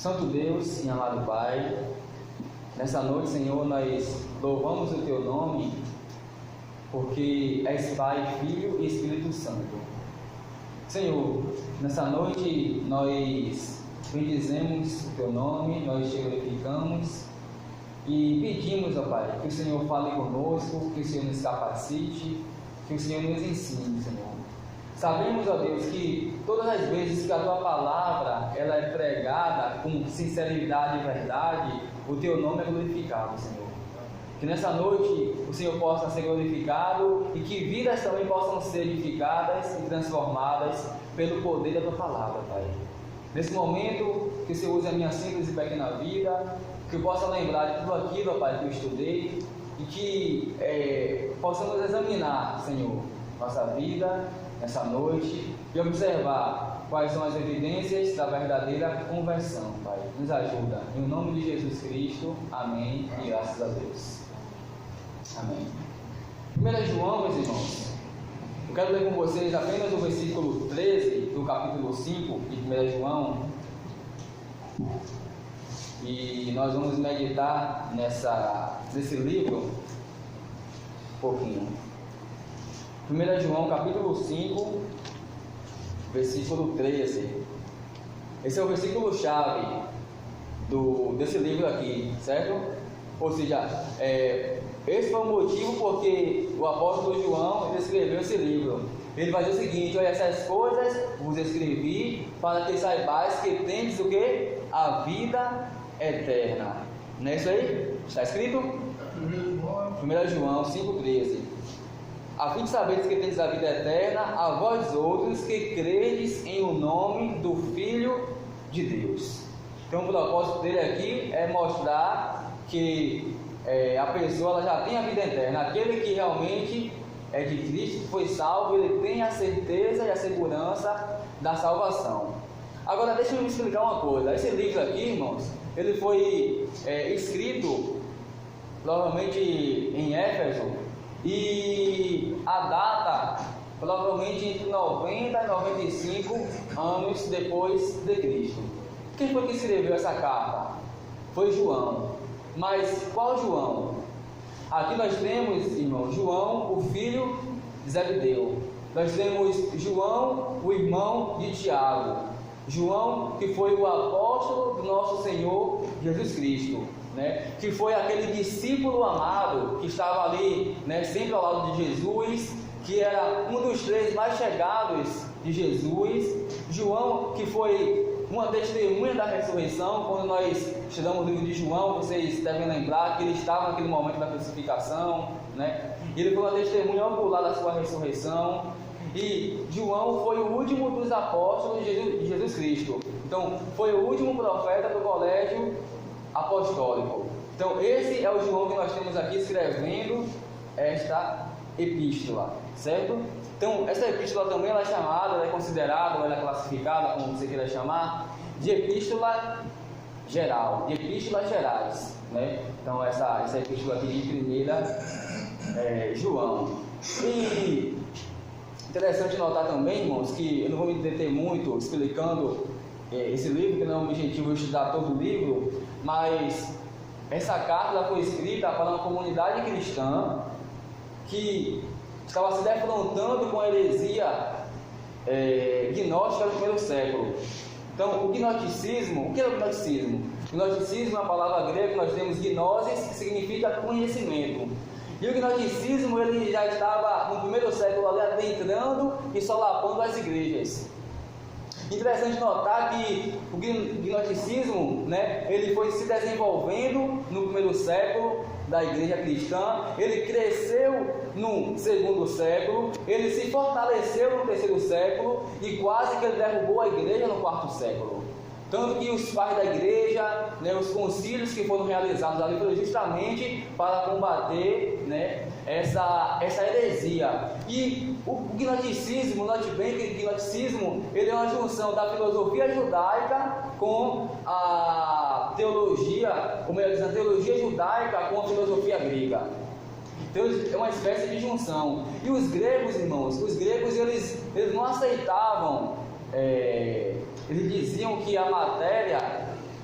Santo Deus e amado Pai, nessa noite, Senhor, nós louvamos o Teu nome, porque és Pai, Filho e Espírito Santo. Senhor, nessa noite nós bendizemos o Teu nome, nós te glorificamos e pedimos, ó Pai, que o Senhor fale conosco, que o Senhor nos capacite, que o Senhor nos ensine, Senhor. Sabemos, ó Deus, que todas as vezes que a Tua palavra ela é pregada com sinceridade e verdade, o Teu nome é glorificado, Senhor. Que nessa noite o Senhor possa ser glorificado e que vidas também possam ser edificadas e transformadas pelo poder da Tua palavra, Pai. Nesse momento, que o Senhor use a minha simples e pequena vida, que eu possa lembrar de tudo aquilo, ó Pai, que eu estudei e que possamos examinar, Senhor, nossa vida nessa noite e observar quais são as evidências da verdadeira conversão, Pai. Nos ajuda. Em nome de Jesus Cristo. Amém. E graças a Deus. Amém. 1 João, meus irmãos. Eu quero ler com vocês apenas o versículo 13 do capítulo 5 de 1 João. E nós vamos meditar nesse livro um pouquinho. 1 João capítulo 5, versículo 13. Esse é o versículo chave desse livro aqui, certo? Ou seja, esse foi o motivo porque o apóstolo João escreveu esse livro. Ele vai dizer o seguinte: olha, essas coisas vos escrevi para que saibais que tendes o que? A vida eterna. Não é isso aí? Está escrito? 1 João 5,13. A fim de saberes que tendes a vida eterna, a vós outros que credes em o nome do Filho de Deus. Então o propósito dele aqui é mostrar que a pessoa ela já tem a vida eterna. Aquele que realmente é de Cristo, foi salvo, ele tem a certeza e a segurança da salvação. Agora deixa eu me explicar uma coisa. Esse livro aqui, irmãos, ele foi escrito provavelmente em Éfeso, e a data provavelmente entre 90 e 95 anos depois de Cristo. Quem foi que escreveu essa carta? Foi João. Mas qual João? Aqui nós temos, irmão, João, o filho de Zebedeu. Nós temos João, o irmão de Tiago. João, que foi o apóstolo do nosso Senhor Jesus Cristo, né? Que foi aquele discípulo amado que estava ali, né, sempre ao lado de Jesus, que era um dos 3 mais chegados de Jesus. João, que foi uma testemunha da ressurreição. Quando nós estudamos o livro de João, vocês devem lembrar que ele estava naquele momento da crucificação, né? Ele foi uma testemunha ocular da sua ressurreição. E João foi o último dos apóstolos de Jesus Cristo. Então, foi o último profeta do colégio apostólico. Então, esse é o João que nós temos aqui escrevendo esta epístola, certo? Então, essa epístola também ela é chamada, ela é considerada, ela é classificada, como você queira chamar, de epístola geral, de epístolas gerais, né? Então, essa epístola aqui de 1 João. E interessante notar também, irmãos, que eu não vou me deter muito explicando esse livro, que não é um objetivo estudar todo o livro, mas essa carta ela foi escrita para uma comunidade cristã que estava se defrontando com a heresia gnóstica do primeiro século. Então, o que é o gnosticismo? Gnosticismo é uma palavra grega que nós temos gnosis, que significa conhecimento. E o gnosticismo ele já estava no primeiro século ali adentrando e solapando as igrejas. Interessante notar que o gnosticismo, né, ele foi se desenvolvendo no primeiro século da igreja cristã, ele cresceu no segundo século, ele se fortaleceu no terceiro século e quase que ele derrubou a igreja no quarto século. Tanto que os pais da igreja, né, os concílios que foram realizados ali foram justamente para combater, né, essa heresia. E o gnosticismo, note bem que o gnosticismo ele é uma junção da filosofia judaica com a teologia, como eu disse, a teologia judaica com a filosofia grega. Então é uma espécie de junção. E os gregos, irmãos, eles não aceitavam, eles diziam que a matéria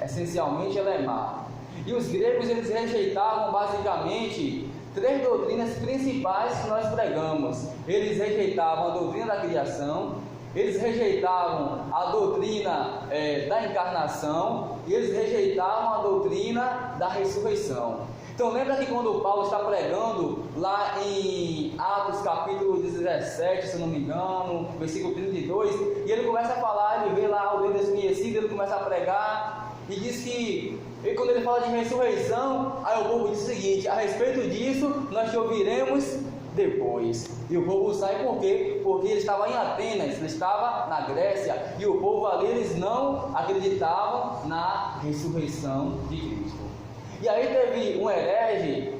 essencialmente ela é má. E os gregos, eles rejeitavam basicamente 3 doutrinas principais que nós pregamos. Eles rejeitavam a doutrina da criação, eles rejeitavam a doutrina da encarnação e eles rejeitavam a doutrina da ressurreição. Então lembra que quando Paulo está pregando lá em Atos capítulo 17, se não me engano, versículo 32, e ele começa a falar, ele vê lá alguém desconhecido, ele começa a pregar e diz que, e quando ele fala de ressurreição, aí o povo diz o seguinte: a respeito disso nós te ouviremos depois. E o povo sai por quê? Porque ele estava em Atenas, ele estava na Grécia, e o povo ali, eles não acreditavam na ressurreição de Cristo. E aí teve um herege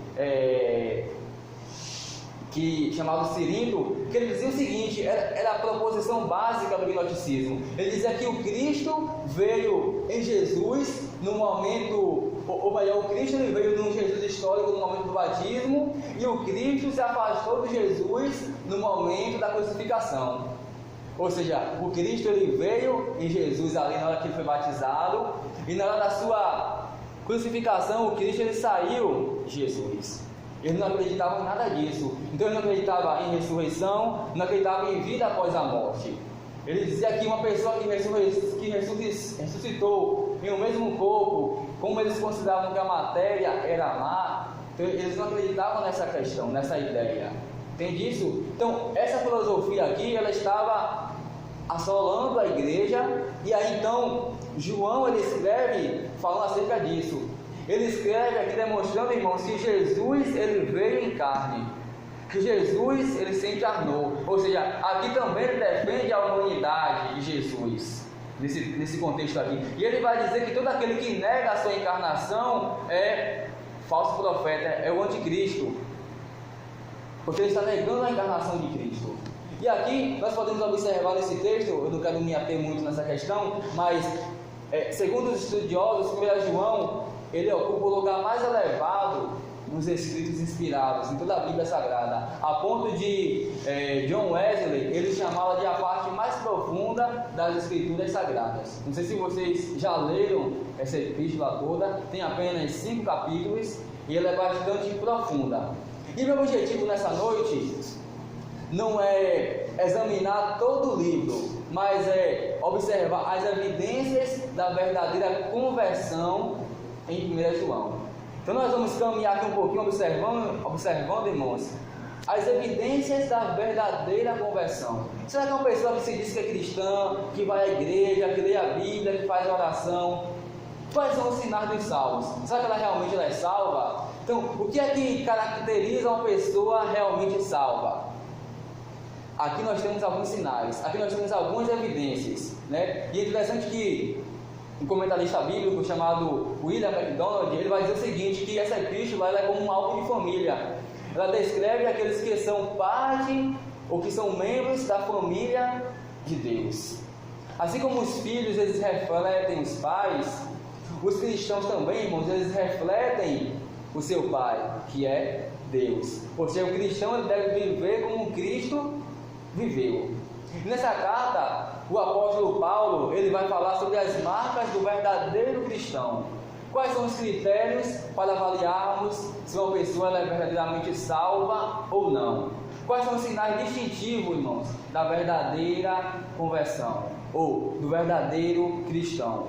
chamado Cirinto, que ele dizia o seguinte, era a proposição básica do gnosticismo. Ele dizia que o Cristo veio em Jesus no momento, ou melhor, o Cristo ele veio num Jesus histórico no momento do batismo, e o Cristo se afastou de Jesus no momento da crucificação. Ou seja, o Cristo ele veio em Jesus ali na hora que ele foi batizado, e na hora da sua crucificação, o Cristo ele saiu de Jesus. Ele não acreditava em nada disso. Então ele não acreditava em ressurreição, não acreditava em vida após a morte. Ele dizia que uma pessoa que ressuscitou em um mesmo corpo, como eles consideravam que a matéria era má, então eles não acreditavam nessa questão, nessa ideia. Entende isso? Então essa filosofia aqui, ela estava assolando a igreja, e aí então João ele escreve falando acerca disso. Ele escreve aqui demonstrando, irmãos, que Jesus ele veio em carne, que Jesus ele se encarnou. Ou seja, aqui também ele defende a humanidade de Jesus, nesse contexto aqui. E ele vai dizer que todo aquele que nega a sua encarnação é falso profeta, é o anticristo, porque ele está negando a encarnação de Cristo. E aqui nós podemos observar nesse texto, eu não quero me ater muito nessa questão, mas segundo os estudiosos, 1 João ele ocupa o lugar mais elevado nos escritos inspirados em toda a Bíblia Sagrada, a ponto de John Wesley ele chamava de a parte mais profunda das Escrituras Sagradas. Não sei se vocês já leram essa epístola toda, tem apenas 5 capítulos e ela é bastante profunda. E meu objetivo nessa noite não é examinar todo o livro, mas é observar as evidências da verdadeira conversão em 1 João. Então nós vamos caminhar aqui um pouquinho observando, irmãos, as evidências da verdadeira conversão. Será que é uma pessoa que se diz que é cristã, que vai à igreja, que lê a Bíblia, que faz oração? Quais são os sinais dos salvos? Será que ela realmente é salva? Então, o que é que caracteriza uma pessoa realmente salva? Aqui nós temos alguns sinais, aqui nós temos algumas evidências, né? E é interessante que um comentarista bíblico chamado William MacDonald, ele vai dizer o seguinte, que essa epístola ela é como um álbum de família. Ela descreve aqueles que são parte ou que são membros da família de Deus. Assim como os filhos eles refletem os pais, os cristãos também, irmãos, eles refletem o seu pai, que é Deus. Ou seja, o cristão ele deve viver como Cristo viveu. Nessa carta, o apóstolo Paulo ele vai falar sobre as marcas do verdadeiro cristão. Quais são os critérios para avaliarmos se uma pessoa ela é verdadeiramente salva ou não? Quais são os sinais distintivos, irmãos, da verdadeira conversão ou do verdadeiro cristão?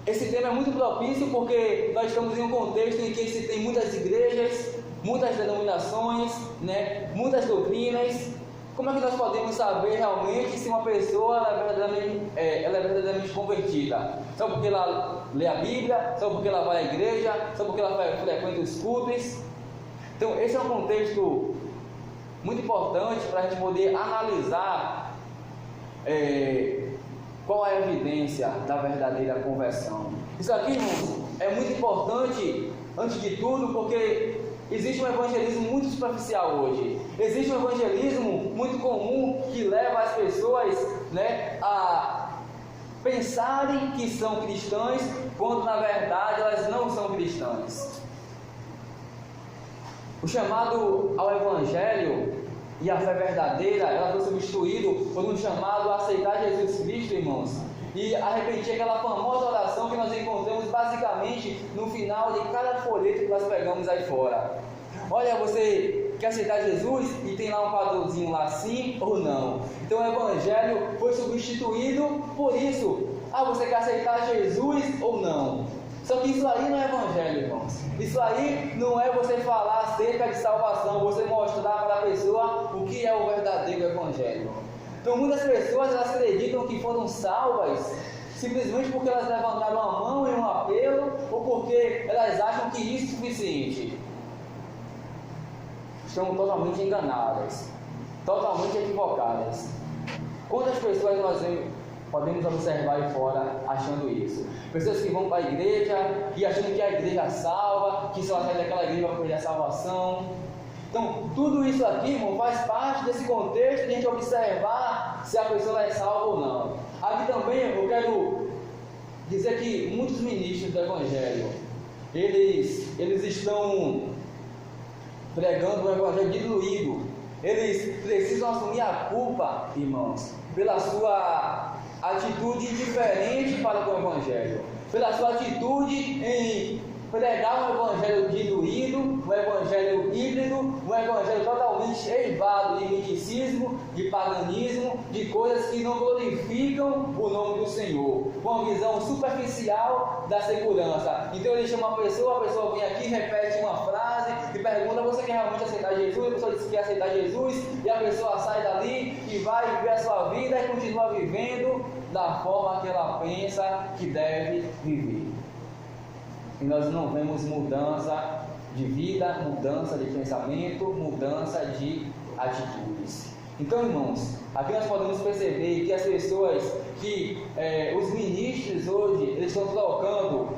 Esse tema é muito propício porque nós estamos em um contexto em que se tem muitas igrejas, muitas denominações, né, muitas doutrinas. Como é que nós podemos saber realmente se uma pessoa ela é verdadeiramente convertida? Só porque ela lê a Bíblia? Só porque ela vai à igreja? Só porque ela frequenta os cultos? Então esse é um contexto muito importante para a gente poder analisar qual é a evidência da verdadeira conversão. Isso aqui, irmãos, é muito importante antes de tudo porque existe um evangelismo muito superficial hoje. Existe um evangelismo muito comum que leva as pessoas, né, a pensarem que são cristãs, quando na verdade elas não são cristãs. O chamado ao evangelho e a fé verdadeira, ela foi substituído por um chamado a aceitar Jesus Cristo, irmãos. e a repetir aquela famosa oração que nós encontramos basicamente no final de cada folheto que nós pegamos aí fora. Olha, você quer aceitar Jesus? E tem lá um padrãozinho lá, sim ou não. Então o Evangelho foi substituído por isso. Você quer aceitar Jesus ou não? Só que isso aí não é Evangelho, irmãos. Isso aí não é você falar acerca de salvação, você mostrar para a pessoa o que é o verdadeiro Evangelho. Então muitas pessoas elas acreditam que foram salvas simplesmente porque elas levantaram a mão em um apelo ou porque elas acham que isso é suficiente. Estão totalmente enganadas, totalmente equivocadas. Quantas pessoas nós podemos observar aí fora achando isso? Pessoas que vão para a igreja e achando que a igreja salva, que só sai daquela igreja para perder a salvação. Então, tudo isso aqui, irmão, faz parte desse contexto de a gente observar se a pessoa é salva ou não. Aqui também eu quero dizer que muitos ministros do Evangelho, eles estão pregando um Evangelho diluído. Eles precisam assumir a culpa, irmãos, pela sua atitude diferente para com o Evangelho, pela sua atitude em pregar um Evangelho diluído, um Evangelho híbrido, um Evangelho totalmente eivado de misticismo, de paganismo, de coisas que não glorificam o nome do Senhor, com uma visão superficial da segurança. Então ele chama a pessoa vem aqui, repete uma frase e pergunta: você quer realmente aceitar Jesus? A pessoa diz que quer aceitar Jesus e a pessoa sai dali e vai viver a sua vida e continua vivendo da forma que ela pensa que deve viver. E nós não vemos mudança de vida, mudança de pensamento, mudança de atitudes. Então, irmãos, aqui nós podemos perceber que as pessoas, os ministros hoje, eles estão trocando,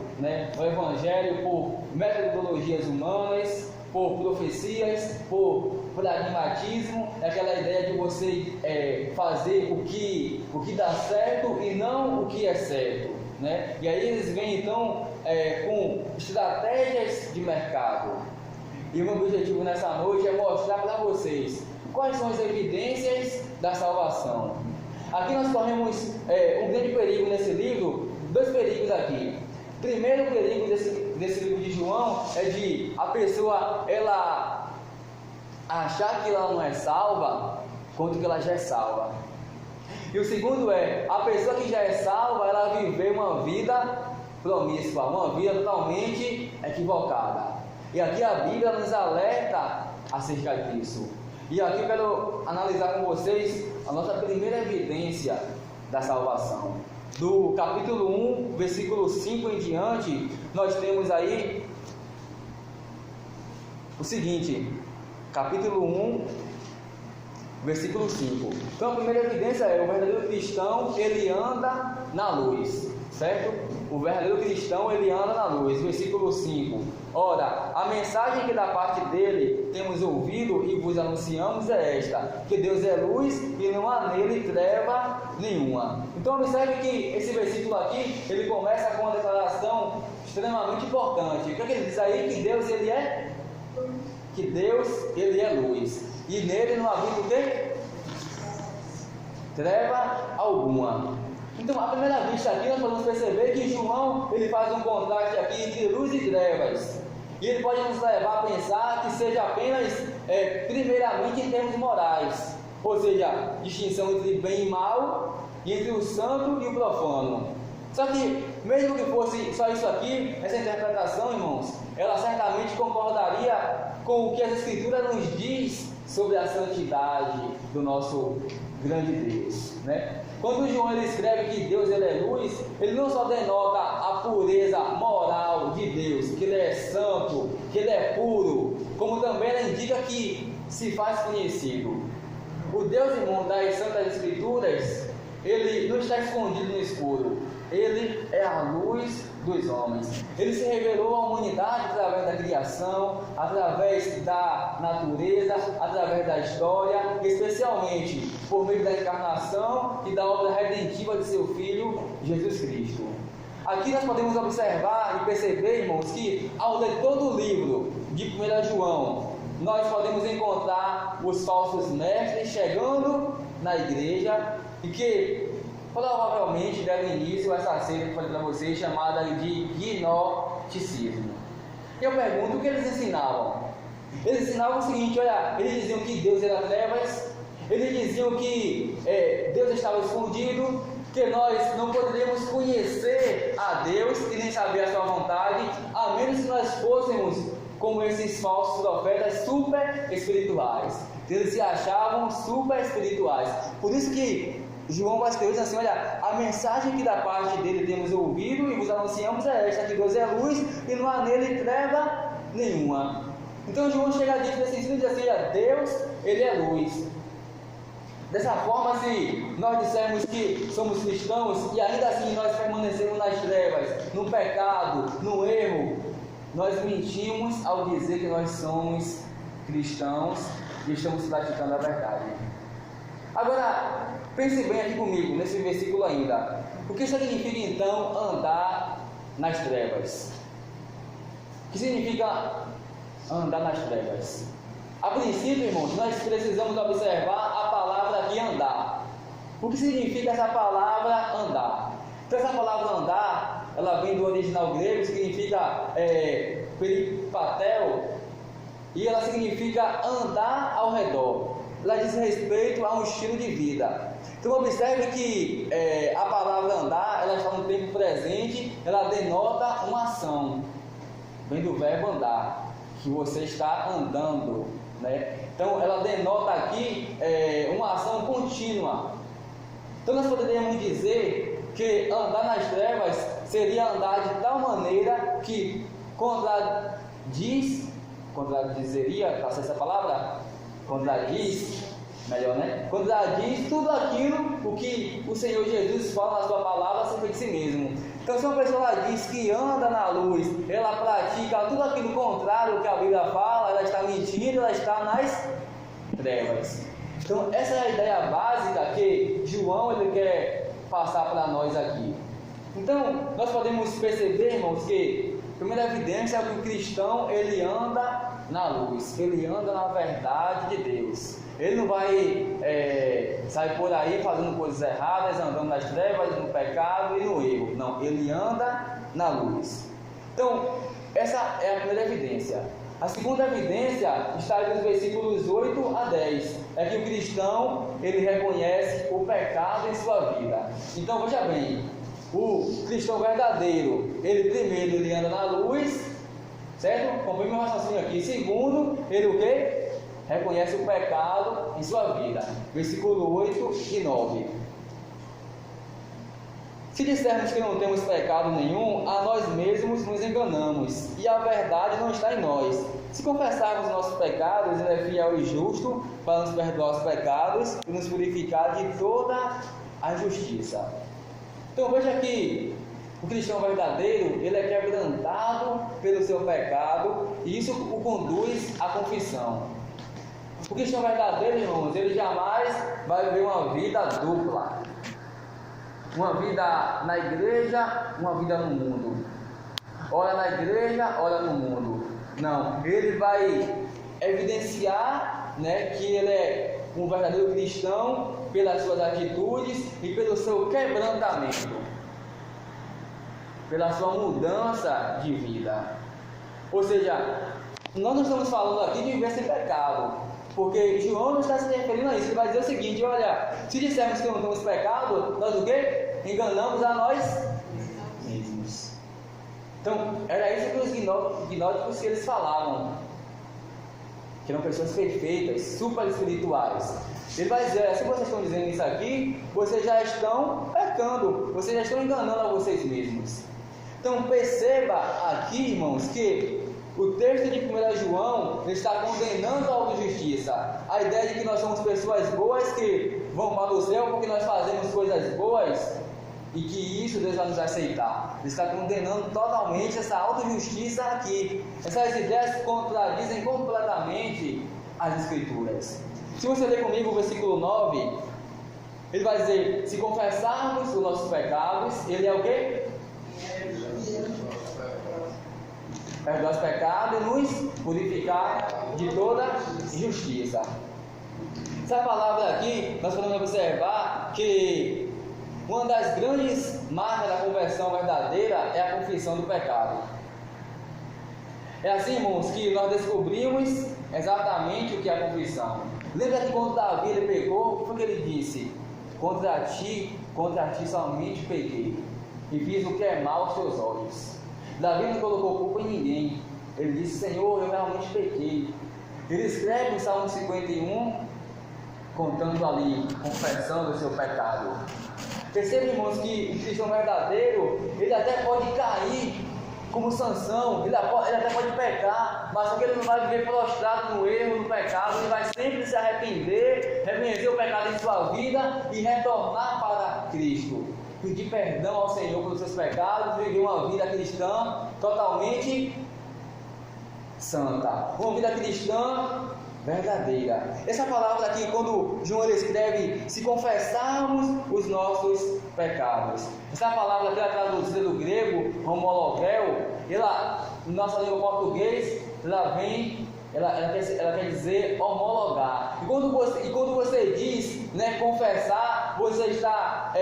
o Evangelho por metodologias humanas, por profecias, por pragmatismo, aquela ideia de você fazer o que dá certo e não o que é certo. E aí eles vêm então com estratégias de mercado. E o meu objetivo nessa noite é mostrar para vocês quais são as evidências da salvação. Aqui nós corremos um grande perigo nesse livro, dois perigos aqui. Primeiro perigo desse livro de João é de a pessoa ela achar que ela não é salva, quanto que ela já é salva. E o segundo é, a pessoa que já é salva, ela viver uma vida promíscua, uma vida totalmente equivocada. E aqui a Bíblia nos alerta acerca disso. E aqui eu quero analisar com vocês a nossa primeira evidência da salvação. Do capítulo 1, versículo 5 em diante, nós temos aí o seguinte, capítulo 1, versículo 5. Então a primeira evidência é: o verdadeiro cristão, ele anda na luz, certo? O verdadeiro cristão, ele anda na luz. Versículo 5. Ora, a mensagem que da parte dele temos ouvido e vos anunciamos é esta: que Deus é luz e não há nele treva nenhuma. Então observe que esse versículo aqui, ele começa com uma declaração extremamente importante. O que ele diz aí? Que Deus, ele é luz. E nele não havia o quê? Treva alguma. Então, à primeira vista aqui, nós podemos perceber que João, ele faz um contraste aqui entre luz e trevas. E ele pode nos levar a pensar que seja apenas, primeiramente, em termos morais. Ou seja, distinção entre bem e mal, entre o santo e o profano. Só que, mesmo que fosse só isso aqui, essa interpretação, irmãos, ela certamente concordaria com o que as Escrituras nos diz sobre a santidade do nosso grande Deus, Quando João ele escreve que Deus ele é luz, ele não só denota a pureza moral de Deus, que ele é santo, que ele é puro, como também ela indica que se faz conhecido. O Deus, irmão, das Santas Escrituras, ele não está escondido no escuro, ele é a luz dos homens. Ele se revelou à humanidade através da criação, através da natureza, através da história, especialmente por meio da encarnação e da obra redentiva de seu Filho, Jesus Cristo. Aqui nós podemos observar e perceber, irmãos, que ao ler todo o livro de 1 João, nós podemos encontrar os falsos mestres chegando na igreja e que provavelmente deram início a essa seita que eu falei para vocês, chamada de gnosticismo. E eu pergunto, o que eles ensinavam? Eles ensinavam o seguinte, olha, eles diziam que Deus era trevas, eles diziam que Deus estava escondido, que nós não poderíamos conhecer a Deus e nem saber a sua vontade, a menos que nós fôssemos como esses falsos profetas super espirituais. Eles se achavam super espirituais. Por isso que João vai escrever assim, olha, a mensagem que da parte dele temos ouvido e vos anunciamos é esta, que Deus é luz e não há nele treva nenhuma. Então João chega a dizer nesse sentido e diz assim, olha, Deus, ele é luz. Dessa forma, se nós dissermos que somos cristãos e ainda assim nós permanecemos nas trevas, no pecado, no erro, nós mentimos ao dizer que nós somos cristãos e estamos praticando a verdade. Agora, pense bem aqui comigo, nesse versículo ainda. O que significa então andar nas trevas? O que significa andar nas trevas? A princípio, irmãos, nós precisamos observar a palavra aqui andar. O que significa essa palavra andar? Então, essa palavra andar, ela vem do original grego, significa peripatel, e ela significa andar ao redor. Ela diz respeito a um estilo de vida. Então observe que a palavra andar, ela está no tempo presente, ela denota uma ação. Vem do verbo andar, que você está andando, né? Então ela denota aqui uma ação contínua. Então nós poderíamos dizer que andar nas trevas seria andar de tal maneira que contradizeria, passa essa palavra? Contradiz, melhor, né? Contradiz tudo aquilo o que o Senhor Jesus fala na sua palavra acerca de si mesmo. Então, se uma pessoa diz que anda na luz, ela pratica tudo aquilo contrário que a Bíblia fala, ela está mentindo, ela está nas trevas. Então, essa é a ideia básica que João ele quer passar para nós aqui. Então, nós podemos perceber, irmãos, que a primeira evidência é que o cristão ele anda na luz, ele anda na verdade de Deus. Ele não vai sair por aí fazendo coisas erradas, andando nas trevas, no pecado e no erro. Não, ele anda na luz. Então, essa é a primeira evidência. A segunda evidência está nos versículos 8 a 10. É que o cristão, ele reconhece o pecado em sua vida. Então, veja bem, o cristão verdadeiro, ele anda na luz, certo? Acompanhe meu raciocínio aqui. Segundo, ele o quê? Reconhece o pecado em sua vida. Versículo 8 e 9. Se dissermos que não temos pecado nenhum, a nós mesmos nos enganamos, e a verdade não está em nós. Se confessarmos nossos pecados, ele é fiel e justo para nos perdoar os pecados e nos purificar de toda a justiça. Então veja que o cristão verdadeiro, ele é quebrantado pelo seu pecado, e isso o conduz à confissão. O cristão verdadeiro, irmãos, ele jamais vai viver uma vida dupla. Uma vida na igreja, uma vida no mundo. Ora na igreja, ora no mundo. Não, ele vai evidenciar, né, que ele é um verdadeiro cristão pelas suas atitudes e pelo seu quebrantamento, pela sua mudança de vida. Ou seja, nós não estamos falando aqui de viver sem pecado, porque João não está se referindo a isso. Ele vai dizer o seguinte: olha, se dissermos que não temos pecado, nós o quê? Enganamos a nós mesmos. Então, era isso que os gnósticos que eles falavam, que eram pessoas perfeitas, super espirituais. Ele vai dizer: se vocês estão dizendo isso aqui, vocês já estão pecando, vocês já estão enganando a vocês mesmos. Então perceba aqui, irmãos, que o texto de 1 João está condenando a autojustiça. A ideia de que nós somos pessoas boas que vão para o céu porque nós fazemos coisas boas e que isso Deus vai nos aceitar. Ele está condenando totalmente essa autojustiça aqui. Essas ideias contradizem completamente as Escrituras. Se você ler comigo o versículo 9, ele vai dizer: se confessarmos os nossos pecados, ele é o quê? Perdoar os pecados e nos purificar de toda justiça. Essa palavra aqui, nós podemos observar que uma das grandes marcas da conversão verdadeira é a confissão do pecado. É assim, irmãos, que nós descobrimos exatamente o que é a confissão. Lembra que quando Davi ele pecou, o que foi que ele disse? Contra ti somente pequei, e fiz o que é mal aos teus olhos. Davi não colocou culpa em ninguém. Ele disse: Senhor, eu realmente pequei. Ele escreve no Salmo 51, contando ali, confessando o seu pecado. Percebe, irmãos, que o cristão verdadeiro, ele até pode cair como Sansão, ele até pode pecar, mas só que ele não vai viver prostrado no erro, no pecado. Ele vai sempre se arrepender, reconhecer o pecado em sua vida e retornar para Cristo, pedir perdão ao Senhor pelos seus pecados, viver uma vida cristã totalmente santa, uma vida cristã verdadeira. Essa palavra aqui, quando João ele escreve, se confessarmos os nossos pecados, essa palavra aqui é traduzida do grego, homologel, ela, na nossa língua português, ela quer dizer homologar. E quando você diz, né, confessar, você está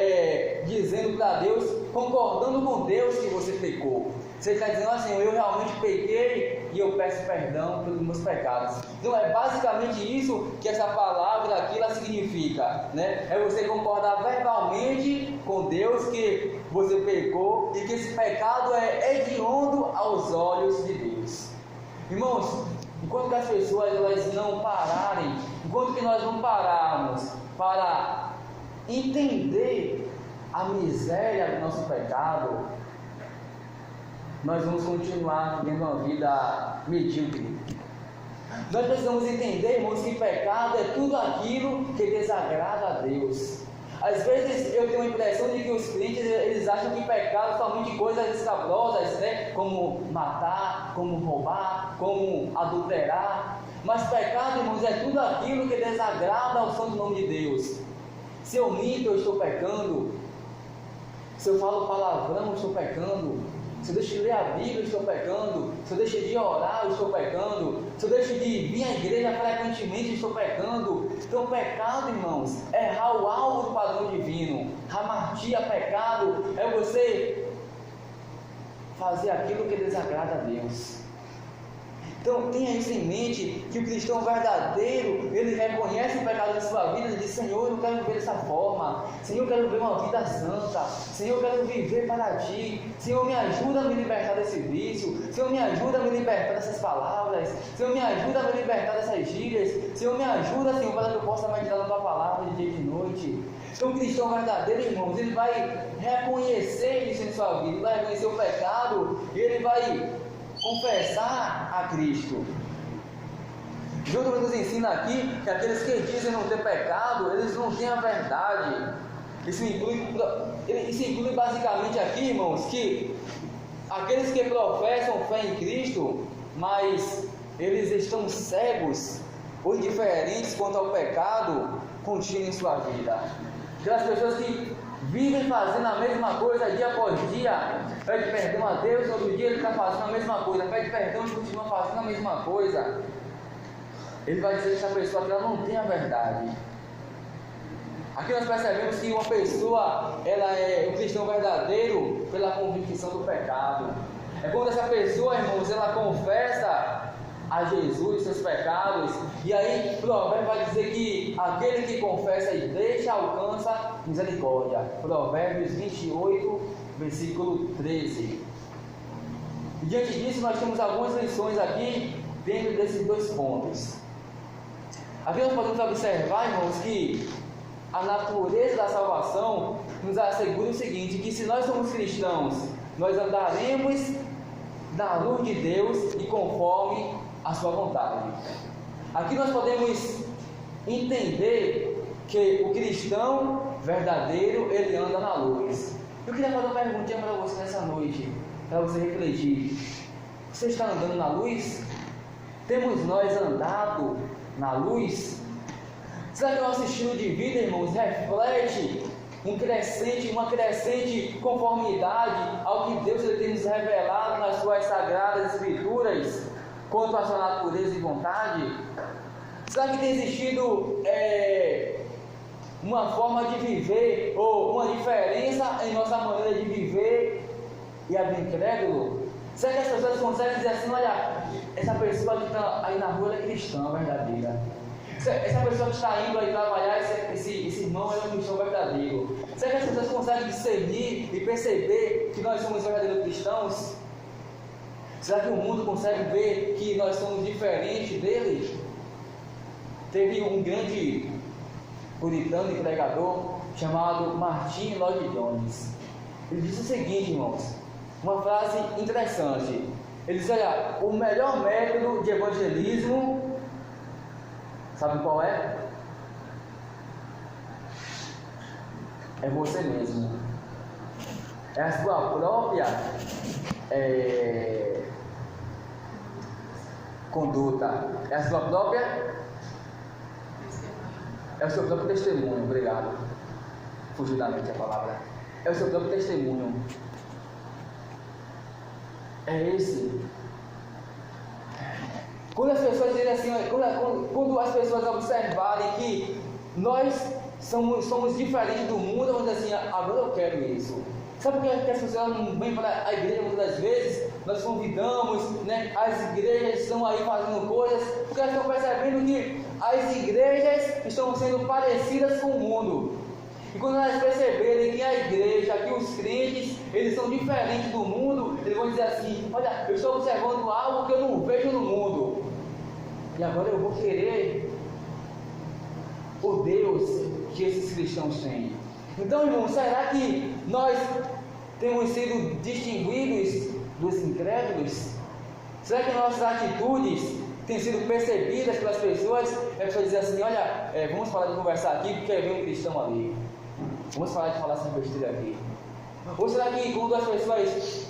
dizendo para Deus, concordando com Deus que você pecou. Você está dizendo assim: eu realmente pequei e eu peço perdão pelos meus pecados. Então é basicamente isso que essa palavra aqui ela significa, né? É você concordar verbalmente com Deus que você pecou e que esse pecado é hediondo aos olhos de Deus. Irmãos, enquanto que as pessoas elas não pararem, enquanto que nós não pararmos para entender a miséria do nosso pecado, nós vamos continuar vivendo uma vida medíocre. Nós precisamos entender, irmãos, que pecado é tudo aquilo que desagrada a Deus. Às vezes eu tenho a impressão de que os crentes eles acham que pecado é somente coisas escabrosas, né? Como matar, como roubar, como adulterar. Mas pecado, irmãos, é tudo aquilo que desagrada ao santo nome de Deus. Se eu minto, eu estou pecando. Se eu falo palavrão, eu estou pecando. Se eu deixo de ler a Bíblia, eu estou pecando. Se eu deixo de orar, eu estou pecando. Se eu deixo de vir à igreja frequentemente, eu estou pecando. Então, pecado, irmãos, é errar o alvo do padrão divino. Hamartia, pecado, é você fazer aquilo que desagrada a Deus. Então tenha isso em mente, que o cristão verdadeiro, ele reconhece o pecado da sua vida e diz: Senhor, eu quero viver dessa forma. Senhor, eu quero viver uma vida santa. Senhor, eu quero viver para Ti. Senhor, me ajuda a me libertar desse vício. Senhor, me ajuda a me libertar dessas palavras. Senhor, me ajuda a me libertar dessas gírias. Senhor, me ajuda, Senhor, para que eu possa meditar na Tua palavra de dia e de noite. Então o cristão verdadeiro, irmãos, ele vai reconhecer isso em sua vida, ele vai reconhecer o pecado e ele vai confessar a Cristo. João também nos ensina aqui que aqueles que dizem não ter pecado, eles não têm a verdade. Isso inclui basicamente aqui, irmãos, que aqueles que professam fé em Cristo, mas eles estão cegos ou indiferentes quanto ao pecado contínuo em sua vida. Aquelas pessoas que vivem fazendo a mesma coisa dia após dia, pede perdão a Deus, outro dia ele está fazendo a mesma coisa, pede perdão e continua fazendo a mesma coisa. Ele vai dizer que essa pessoa ela não tem a verdade. Aqui nós percebemos que uma pessoa, ela é um cristão verdadeiro pela convicção do pecado. É quando essa pessoa, irmãos, ela confessa a Jesus seus pecados, e aí Provérbios vai dizer que aquele que confessa e deixa alcança misericórdia. Provérbios 28, versículo 13. E diante disso nós temos algumas lições aqui dentro desses dois pontos. Aqui nós podemos observar, irmãos, que a natureza da salvação nos assegura o seguinte: que se nós somos cristãos, nós andaremos na luz de Deus e conforme a sua vontade. Aqui nós podemos entender que o cristão verdadeiro, ele anda na luz. Eu queria fazer uma perguntinha para você nessa noite, para você refletir. Você está andando na luz? Temos nós andado na luz? Será que o nosso estilo de vida, irmãos, reflete uma crescente conformidade ao que Deus ele tem nos revelado nas suas sagradas escrituras quanto à sua natureza e vontade? Será que tem existido uma forma de viver, ou uma diferença em nossa maneira de viver e a do incrédulo? Será que as pessoas conseguem dizer assim, olha, essa pessoa que está aí na rua é cristã verdadeira? Essa pessoa que está indo aí trabalhar, esse irmão é um cristão verdadeiro. Será que as pessoas conseguem discernir e perceber que nós somos verdadeiros cristãos? Será que o mundo consegue ver que nós somos diferentes dele? Teve um grande puritano e pregador chamado Martin Lloyd Jones. Ele disse o seguinte, irmãos, uma frase interessante. Ele disse, olha, o melhor método de evangelismo, sabe qual é? É você mesmo. É a sua própria conduta. É a sua própria... É o seu próprio testemunho. Obrigado. Fugiu da mente a palavra. É o seu próprio testemunho. É esse. Quando as pessoas dizem assim, quando as pessoas observarem que nós somos diferentes do mundo, vão dizer assim, agora eu quero isso. Sabe por que as pessoas não vêm para a igreja muitas das vezes? Nós convidamos, né? As igrejas estão aí fazendo coisas, porque elas estão percebendo que as igrejas estão sendo parecidas com o mundo. E quando elas perceberem que a igreja, que os crentes, eles são diferentes do mundo, eles vão dizer assim, olha, eu estou observando algo que eu não vejo no mundo. E agora eu vou querer o Deus que esses cristãos têm. Então, irmãos, será que nós temos sido distinguidos dos incrédulos? Será que nossas atitudes têm sido percebidas pelas pessoas? É para dizer assim, olha, vamos parar de conversar aqui porque vem um cristão ali. Vamos parar de falar essa besteira aqui. Ou será que quando as pessoas,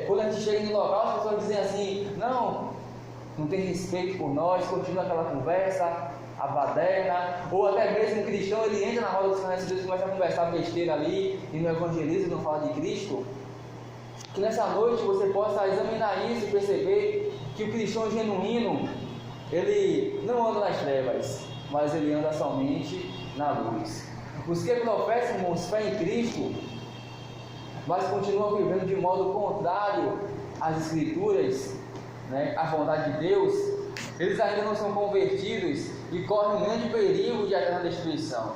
quando a gente chega no local, as pessoas dizem assim, não tem respeito por nós, continua aquela conversa, a baderna, ou até mesmo um cristão, ele entra na roda dos conhecidos e começa a conversar besteira ali, e no evangelismo não fala de Cristo? Que nessa noite você possa examinar isso e perceber que o cristão genuíno, ele não anda nas trevas, mas ele anda somente na luz. Os que professam, irmãos, fé em Cristo, mas continuam vivendo de modo contrário às Escrituras, né, à vontade de Deus, eles ainda não são convertidos e correm um grande perigo de eterna destruição.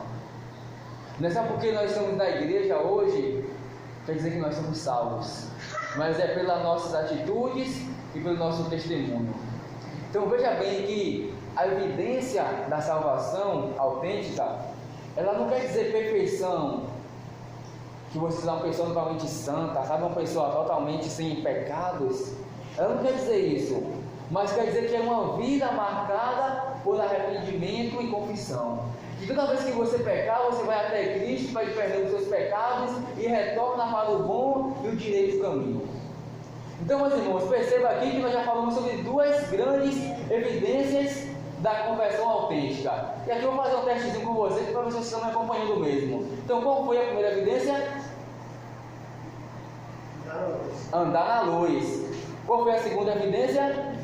Não é só porque nós estamos na igreja hoje, quer dizer que nós somos salvos, mas é pelas nossas atitudes e pelo nosso testemunho. Então veja bem que a evidência da salvação autêntica, ela não quer dizer perfeição, que você é uma pessoa totalmente santa, sabe, uma pessoa totalmente sem pecados. Ela não quer dizer isso, mas quer dizer que é uma vida marcada por arrependimento e confissão. E toda vez que você pecar, você vai até Cristo, vai perder os seus pecados e retorna para o bom e o direito caminho. Então, meus irmãos, perceba aqui que nós já falamos sobre duas grandes evidências da conversão autêntica. E aqui eu vou fazer um testezinho com vocês para ver se vocês estão me acompanhando mesmo. Então, qual foi a primeira evidência? Andar na luz. Qual foi a segunda evidência?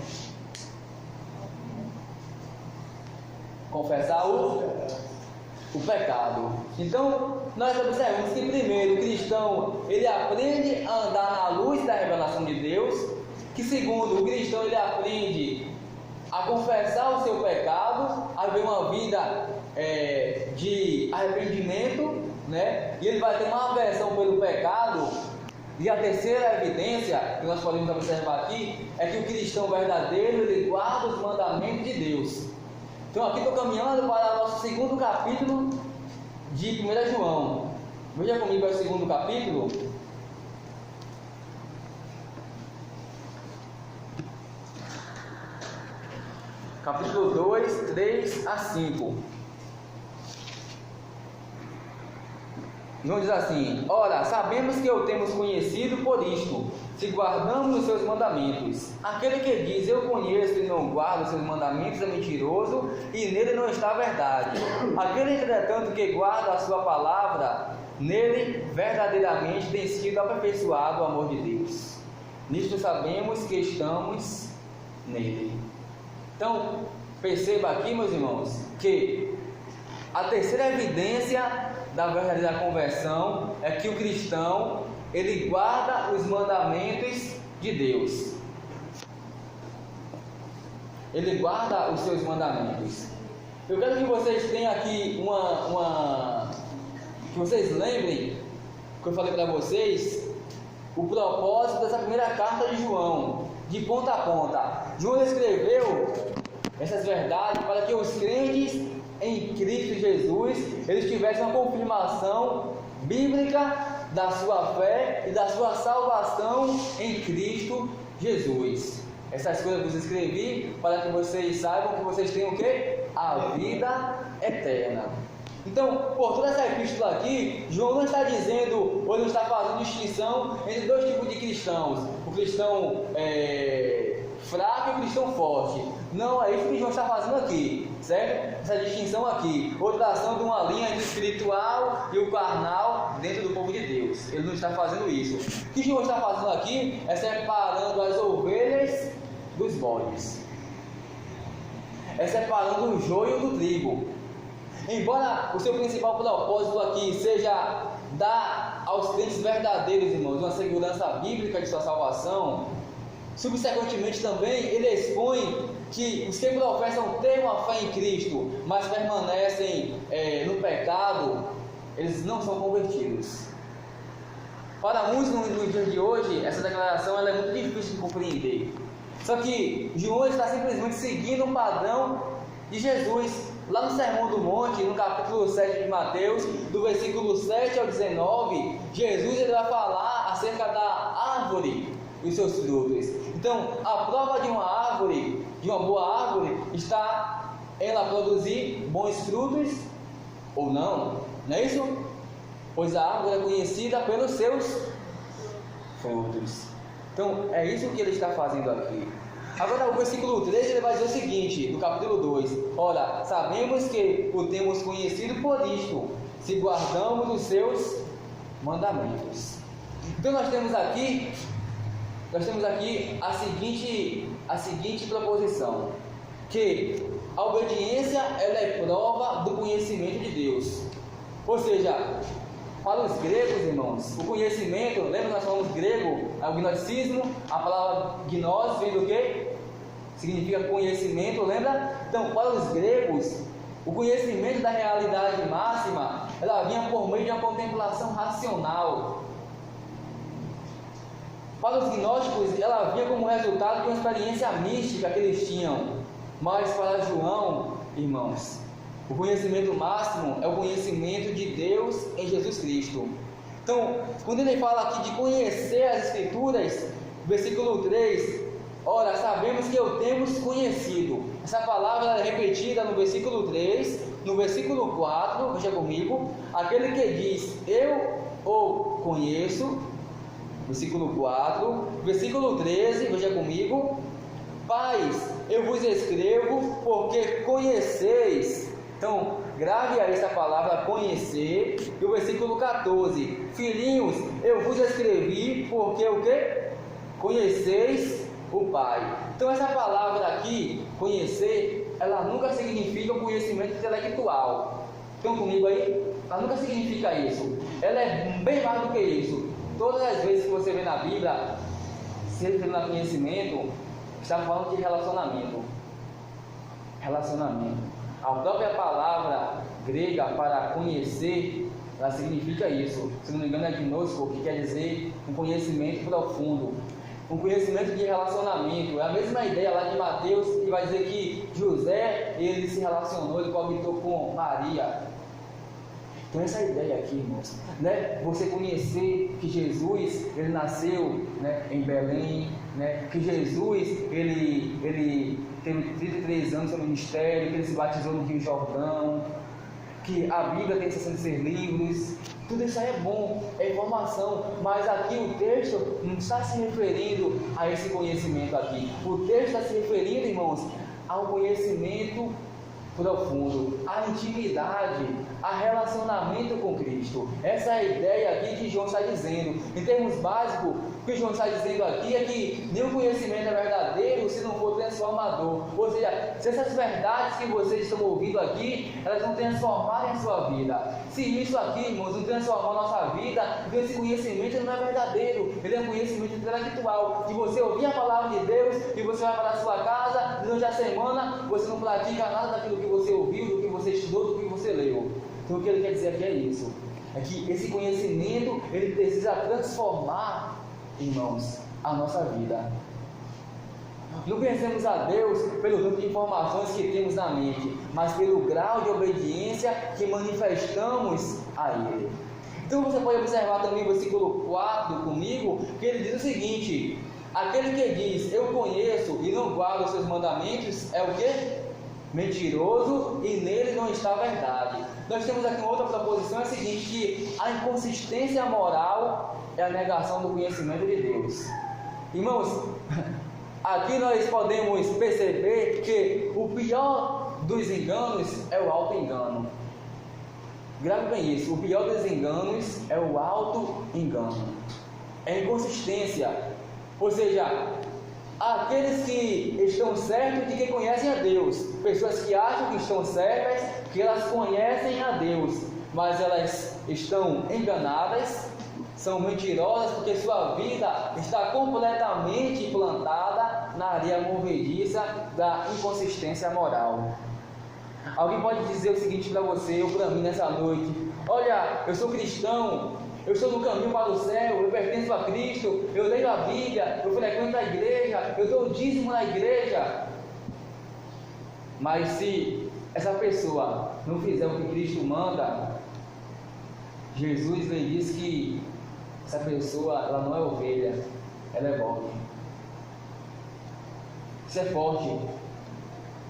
Confessar o pecado. Então, nós observamos que primeiro o cristão, ele aprende a andar na luz da revelação de Deus, que segundo, o cristão, ele aprende a confessar o seu pecado, a viver uma vida de arrependimento, né? E ele vai ter uma aversão pelo pecado. E a terceira evidência que nós podemos observar aqui é que o cristão verdadeiro, ele guarda os mandamentos de Deus. Então aqui estou caminhando para o nosso segundo capítulo de 1 João. Veja comigo o segundo capítulo. Capítulo 2, 3 a 5. João diz assim: ora, sabemos que o temos conhecido por isto, se guardamos os seus mandamentos. Aquele que diz, eu conheço e não guarda os seus mandamentos, é mentiroso, e nele não está a verdade. Aquele, entretanto, que guarda a sua palavra, nele verdadeiramente tem sido aperfeiçoado o amor de Deus. Nisto sabemos que estamos nele. Então, perceba aqui, meus irmãos, que A terceira evidência da verdadeira conversão é que o cristão, ele guarda os mandamentos de Deus. Ele guarda os seus mandamentos. Eu quero que vocês tenham aqui que vocês lembrem que eu falei para vocês o propósito dessa primeira carta de João, de ponta a ponta. João escreveu essas verdades para que os crentes em Cristo Jesus, eles tivessem uma confirmação bíblica da sua fé e da sua salvação em Cristo Jesus. Essas coisas eu vos escrevi para que vocês saibam que vocês têm o quê? A vida eterna. Então, por toda essa epístola aqui, João não está dizendo, ou não está fazendo distinção entre dois tipos de cristãos: o cristão fraco e o cristão forte. Não é isso que João está fazendo aqui, certo? Essa distinção aqui, ou tração de uma linha entre o espiritual e o carnal dentro do povo de Deus. Ele não está fazendo isso. O que João está fazendo aqui é separando as ovelhas dos bodes, é separando o joio do trigo. Embora o seu principal propósito aqui seja dar aos crentes verdadeiros, irmãos, uma segurança bíblica de sua salvação, subsequentemente também ele expõe que os que professam ter uma fé em Cristo, mas permanecem no pecado, eles não são convertidos. Para muitos no dia de hoje, essa declaração ela é muito difícil de compreender. Só que João está simplesmente seguindo o padrão de Jesus. Lá no Sermão do Monte, no capítulo 7 de Mateus, do versículo 7 ao 19, Jesus ele vai falar acerca da árvore e os seus frutos. Então, a prova de uma árvore, de uma boa árvore, está ela produzir bons frutos ou não. Não é isso? Pois a árvore é conhecida pelos seus frutos. Então, é isso que ele está fazendo aqui. Agora, o versículo 13, ele vai dizer o seguinte, no capítulo 2: ora, sabemos que o temos conhecido por isto, se guardamos os seus mandamentos. Então, nós temos aqui a seguinte proposição, que a obediência ela é prova do conhecimento de Deus. Ou seja, para os gregos, irmãos, o conhecimento, lembra que nós falamos grego, é o gnosticismo, a palavra gnos vem do quê? Significa conhecimento, lembra? Então, para os gregos, o conhecimento da realidade máxima, ela vinha por meio de uma contemplação racional. Para os gnósticos, ela vinha como resultado de uma experiência mística que eles tinham. Mas para João, irmãos, o conhecimento máximo é o conhecimento de Deus em Jesus Cristo. Então, quando ele fala aqui de conhecer as Escrituras, versículo 3, ora, sabemos que o temos conhecido. Essa palavra é repetida no versículo 3, no versículo 4, veja comigo, aquele que diz, eu o conheço, versículo 4, versículo 13, veja comigo, pais, eu vos escrevo porque conheceis. Então, grave aí essa palavra conhecer. E o versículo 14, filhinhos, eu vos escrevi porque o que? Conheceis o Pai. Então, essa palavra aqui, conhecer, ela nunca significa um conhecimento intelectual. Estão comigo aí? Ela nunca significa isso. Ela é bem mais do que isso. Todas as vezes que você vê na Bíblia, se referindo a conhecimento, está falando de relacionamento. Relacionamento. A própria palavra grega para conhecer, ela significa isso. Se não me engano é gnosko, que quer dizer um conhecimento profundo. Um conhecimento de relacionamento. É a mesma ideia lá de Mateus, que vai dizer que José, ele se relacionou, ele coabitou com Maria. Então essa ideia aqui, irmãos, né? Você conhecer que Jesus, ele nasceu, né, em Belém, né? Que Jesus, ele teve 33 anos no ministério, que ele se batizou no Rio Jordão, que a Bíblia tem 66 livros. Tudo isso aí é bom, é informação, mas aqui o texto não está se referindo a esse conhecimento aqui. O texto está se referindo, irmãos, ao conhecimento profundo, a intimidade, a relacionamento com Cristo. Essa é a ideia aqui que João está dizendo. Em termos básicos, o que João está dizendo aqui é que nenhum conhecimento é verdadeiro se não for transformador. Ou seja, se essas verdades que vocês estão ouvindo aqui, elas não transformarem a sua vida. Se isso aqui, irmãos, não transformar a nossa vida, então esse conhecimento não é verdadeiro. Ele é um conhecimento intelectual. Se você ouvir a palavra de Deus e você vai para a sua casa, durante a semana, você não pratica nada daquilo que você ouviu, do que você estudou, do que você leu. Então o que ele quer dizer aqui é isso. É que esse conhecimento, ele precisa transformar, irmãos, a nossa vida. Não conhecemos a Deus pelo número de informações que temos na mente, mas pelo grau de obediência que manifestamos a Ele. Então você pode observar também o versículo 4 comigo, que ele diz o seguinte: aquele que diz, eu conheço e não guarda os seus mandamentos, é o quê? Mentiroso, e nele não está a verdade. Nós temos aqui uma outra proposição, é a seguinte, que a inconsistência moral é a negação do conhecimento de Deus. Irmãos, aqui nós podemos perceber que o pior dos enganos é o auto-engano. Grave bem isso, o pior dos enganos é o auto-engano. É inconsistência, ou seja, aqueles que estão certos de que conhecem a Deus, pessoas que acham que estão certas, que elas conhecem a Deus, mas elas estão enganadas, são mentirosas, porque sua vida está completamente implantada na areia movediça da inconsistência moral. Alguém pode dizer o seguinte para você ou para mim nessa noite: olha, eu sou cristão, eu estou no caminho para o céu, eu pertenço a Cristo, eu leio a Bíblia, eu frequento a igreja, eu dou o dízimo na igreja. Mas se essa pessoa não fizer o que Cristo manda, Jesus lhe diz que essa pessoa, ela não é ovelha, ela é bode. Isso é forte.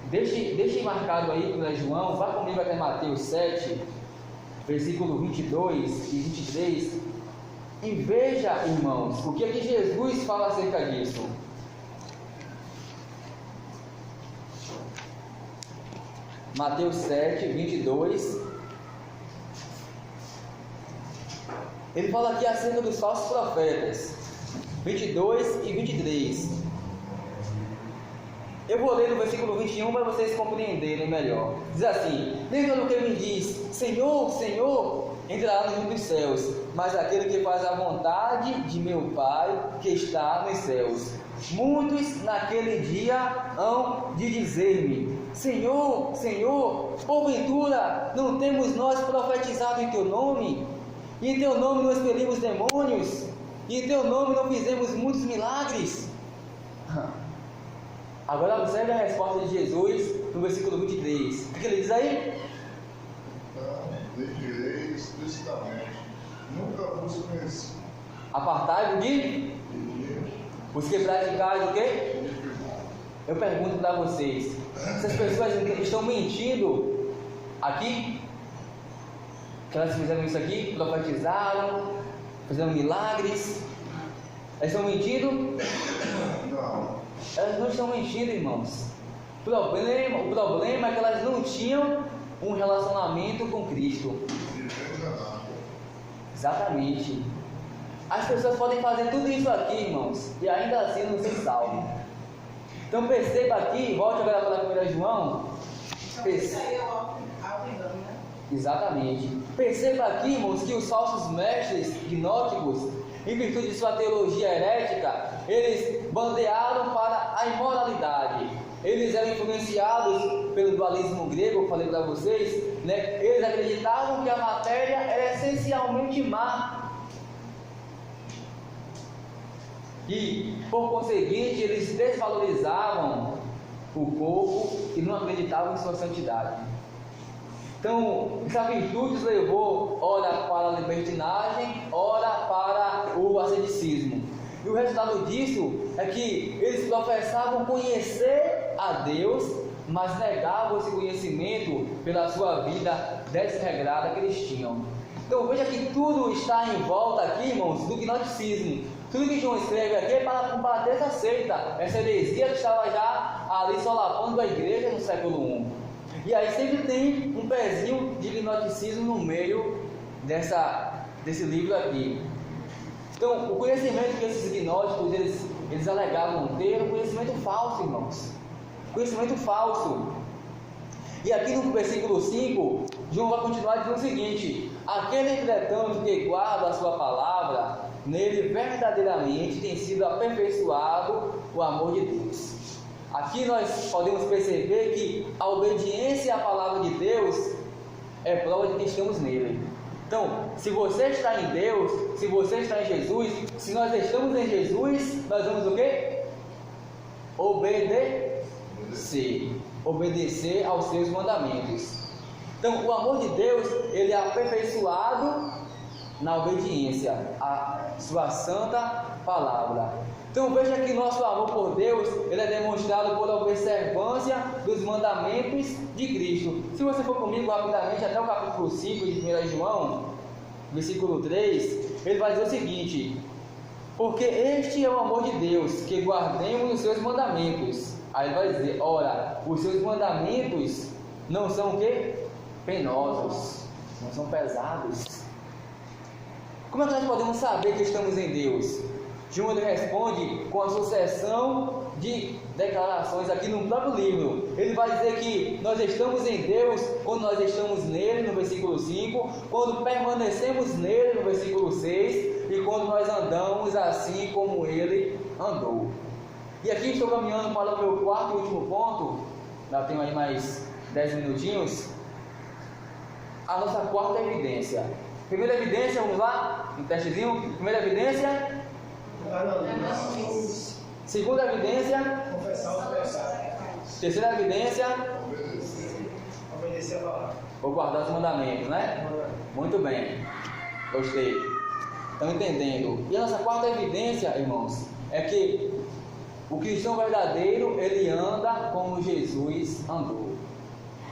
Deixe marcado aí para João, vá comigo até Mateus 7, versículo 22 e 23, e veja, irmãos, o que é que Jesus fala acerca disso. Mateus 7, 22. Ele fala aqui acerca dos falsos profetas, 22 e 23. Eu vou ler no versículo 21 para vocês compreenderem melhor. Diz assim: nem todo que me diz, Senhor, Senhor, entrará no reino dos céus, mas aquele que faz a vontade de meu Pai que está nos céus. Muitos naquele dia hão de dizer-me: Senhor, Senhor, porventura não temos nós profetizado em teu nome? E em teu nome não expelimos demônios? E em teu nome não fizemos muitos milagres? Agora observe a resposta de Jesus no versículo 23. O que ele diz aí? Então, direi explicitamente: nunca vos conheci. Apartai-vos de os que praticais o quê? Eu pergunto para vocês: essas pessoas estão mentindo aqui? Que elas fizeram isso aqui? Profetizaram? Fizeram milagres? Elas estão mentindo? Não. Elas não estão mentindo, irmãos. O problema é que elas não tinham um relacionamento com Cristo. Exatamente. As pessoas podem fazer tudo isso aqui, irmãos, e ainda assim não ser salvo. Então perceba aqui, volte agora para 1 João. Exatamente. Perceba aqui, irmãos, que os falsos mestres gnósticos, em virtude de sua teologia herética, eles bandearam para a imoralidade. Eles eram influenciados pelo dualismo grego, eu falei para vocês, né? Eles acreditavam que a matéria era essencialmente má. E, por conseguinte, eles desvalorizavam o corpo e não acreditavam em sua santidade. Então, essa virtude os levou, ora para a libertinagem, ora para o asceticismo. E o resultado disso é que eles professavam conhecer a Deus, mas negavam esse conhecimento pela sua vida desregrada que eles tinham. Então veja que tudo está em volta aqui, irmãos, do gnosticismo. Tudo que João escreve aqui é para combater essa seita, essa heresia que estava já ali solapando a igreja no século I. E aí sempre tem um pezinho de gnosticismo no meio desse livro aqui. Então, o conhecimento que esses gnósticos eles alegavam ter era um conhecimento falso, irmãos. Conhecimento falso. E aqui no versículo 5, João vai continuar dizendo o seguinte: aquele, entretanto, que guarda a sua palavra, nele verdadeiramente tem sido aperfeiçoado o amor de Deus. Aqui nós podemos perceber que a obediência à palavra de Deus é prova de que estamos nele. Então, se você está em Deus, se você está em Jesus, se nós estamos em Jesus, nós vamos o quê? Obedecer aos seus mandamentos. Então, o amor de Deus, ele é aperfeiçoado na obediência à sua santa palavra. Então, veja que nosso amor por Deus, ele é demonstrado por observância dos mandamentos de Cristo. Se você for comigo rapidamente até o capítulo 5 de 1 João, versículo 3, ele vai dizer o seguinte: porque este é o amor de Deus, que guardemos os seus mandamentos. Aí ele vai dizer: ora, os seus mandamentos não são o quê? Penosos, não são pesados. Como é que nós podemos saber que estamos em Deus? João ele responde com a sucessão de declarações aqui no próprio livro. Ele vai dizer que nós estamos em Deus quando nós estamos nele, no versículo 5, quando permanecemos nele, no versículo 6, e quando nós andamos assim como ele andou. E aqui estou caminhando para o meu quarto e último ponto. Já tenho aí mais 10 minutinhos. A nossa quarta evidência. Primeira evidência, vamos lá? Um testezinho. Primeira evidência. Segunda evidência. Confessar os pecados. Terceira evidência. Obedecer a palavra. Vou guardar os mandamentos, né? Muito bem. Gostei. Estão entendendo? E a nossa quarta evidência, irmãos, é que o cristão verdadeiro, ele anda como Jesus andou.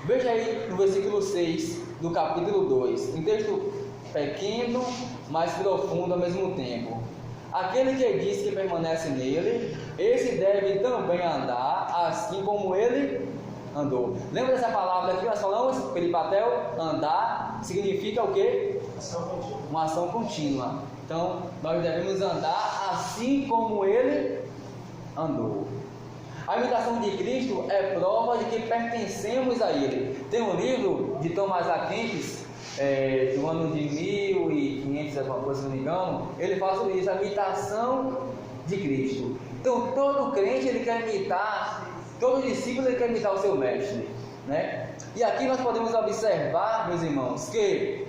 Veja aí no versículo 6 do capítulo 2. Um texto pequeno, mas profundo ao mesmo tempo. Aquele que diz que permanece nele, esse deve também andar assim como ele andou. Lembra dessa palavra aqui? Nós falamos, peripatel, andar, significa o quê? Uma ação contínua. Então, nós devemos andar assim como ele andou. A imitação de Cristo é prova de que pertencemos a ele. Tem um livro de Thomas A. Kempis, do ano de 1500, alguma coisa, se não me engano. Ele fala sobre isso, a imitação de Cristo. Então, todo crente ele quer imitar, todo discípulo ele quer imitar o seu mestre, né? E aqui nós podemos observar, meus irmãos, que